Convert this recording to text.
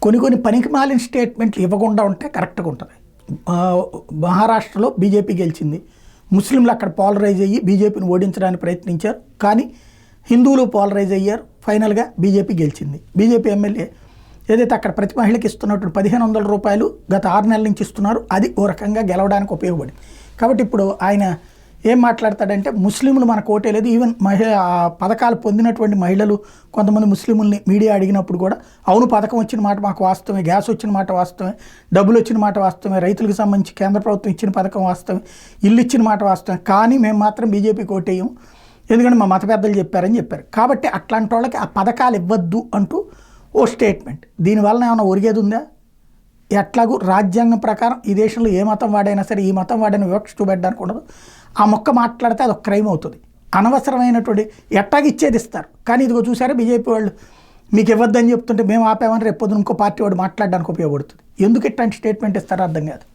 కొన్ని కొన్ని పనికిమాలిన స్టేట్మెంట్లు ఇవ్వకుండా ఉంటే కరెక్ట్గా ఉంటుంది. మహారాష్ట్రలో బీజేపీ గెలిచింది, ముస్లింలు అక్కడ పాలరైజ్ అయ్యి బీజేపీని ఓడించడానికి ప్రయత్నించారు, కానీ హిందువులు పాలరైజ్ అయ్యారు, ఫైనల్గా బీజేపీ గెలిచింది. బీజేపీ ఎమ్మెల్యే ఏదైతే అక్కడ ప్రతి మహిళకి ఇస్తున్నటువంటి 1500 రూపాయలు గత 6 నెలల నుంచి ఇస్తున్నారు, అది ఓ రకంగా గెలవడానికి ఉపయోగపడింది. కాబట్టి ఇప్పుడు ఆయన ఏం మాట్లాడతాడంటే ముస్లింలు మనకు ఓటేలేదు, ఈవెన్ పథకాలు పొందినటువంటి మహిళలు కొంతమంది ముస్లింలని మీడియా అడిగినప్పుడు కూడా అవును పథకం వచ్చిన మాట మాకు వాస్తవమే, గ్యాస్ వచ్చిన మాట వాస్తవమే, డబ్బులు వచ్చిన మాట వాస్తవమే, రైతులకు సంబంధించి కేంద్ర ప్రభుత్వం ఇచ్చిన పథకం వాస్తవమే, ఇల్లు ఇచ్చిన మాట వాస్తవమే, కానీ మేము మాత్రం బీజేపీకి ఓటేయం ఎందుకంటే మా మత పెద్దలు చెప్పారని చెప్పారు. కాబట్టి అట్లాంటి వాళ్ళకి ఆ పథకాలు ఇవ్వద్దు అంటూ ఓ స్టేట్మెంట్. దీనివల్ల ఏమైనా ఒరిగేది ఉందా? ఎట్లాగూ రాజ్యాంగం ప్రకారం ఈ దేశంలో ఏ మతం వాడైనా సరే ఈ మతం వాడైనా వివక్ష చూపెట్టడానికి ఉండదు. ఆ మొక్క మాట్లాడితే అది ఒక క్రైమ్ అవుతుంది. అనవసరమైనటువంటి ఎట్టాగిచ్చేది ఇస్తారు, కానీ ఇదిగో చూసారా బీజేపీ వాళ్ళు మీకు ఇవ్వద్దని చెప్తుంటే మేము ఆపేమని రేపు పొద్దున ఇంకో పార్టీ వాడు మాట్లాడడానికి ఉపయోగపడుతుంది. ఎందుకు ఇట్లాంటి స్టేట్మెంట్ ఇస్తారో అర్థం కాదు.